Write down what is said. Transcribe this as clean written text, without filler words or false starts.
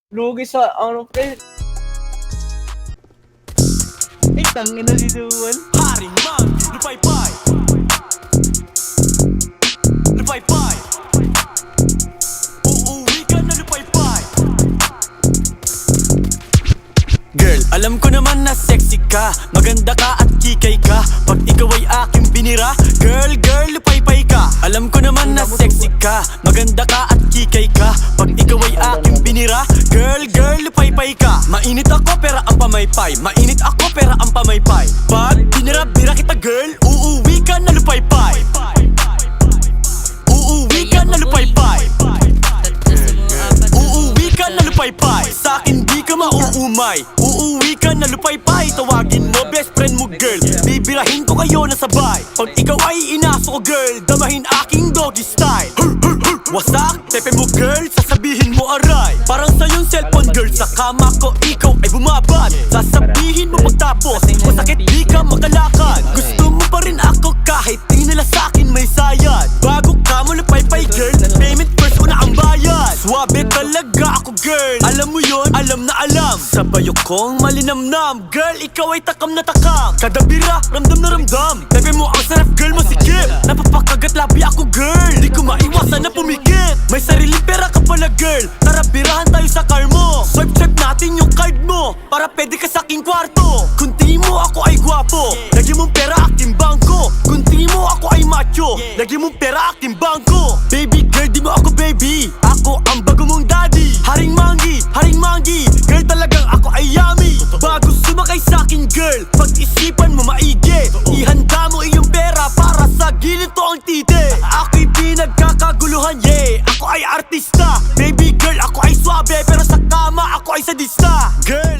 Lugi sa ano pre. Ay, tangin na si Duan. Haring Mangi, lupay-pay. Lupay-pay. Uuwi ka na lupay-pay. Girl, alam ko naman na sexy ka, maganda ka at kikay ka. Pag ikaw ay aking binira, girl, lupay-pay ka. Alam ko naman na sexy ka, maganda ka at kikay ka. Pag ikaw ay aking binira, girl, lupay-pay ka. Mainit ako pera ang pamaypay, mainit ako pera ang pamaypay. Pag binira-bira kita girl, uuwi ka na lupay-pay. Uuwi ka na lupay-pay. Uuwi ka na lupay-pay. Sa akin di ka mauumay. Uuwi ka na lupay-pay. Tawagin mo best friend mo girl, bibirahin ko kayo na sabay. Pag ikaw ay inaso ko girl, damahin aking doggy style. Wasak, tepe mo girl, sasabihin mo aray. Parang sa'yong cellphone girl, sa kama ko ikaw ay bumabad. Sasabihin mo pagtapos, masakit di ka makalakad. Gusto mo pa rin ako kahit di nila sa'kin may sayad. Bago ka mo lupay-pay girl, payment first una ang bayad. Swabe talaga ako girl, alam mo yon, alam na alam. Sa bayo kong malinamnam, girl ikaw ay takam na takam. Kada bira, ramdam na ramdam. Tepe mo ang sarap girl, masikip. Napapakagat labi ako girl, di ko maiwasan na pumikit. May sariling pera ka pala girl, tara birahan tayo sa car mo. Swipe natin yung card mo, para pwede ka sa aking kwarto. Kung tingin mo ako ay gwapo, lagi mong pera aking bangko. Kung tingin mo ako ay macho, lagi mong pera aking bangko. Baby girl di mo ako baby, ako ang bago mong daddy. Haring Mangi, girl talagang ako ay yummy. Bago sumakay sa akin girl, pag-isipan mo maigi. Ihanda mo iyong pera para sa ginito ang tite. Ako'y pinagkakaguluhan, yeah, ako ay artista. Baby girl, ako ay swabe, pero sa kama ako ay sadista. Girl,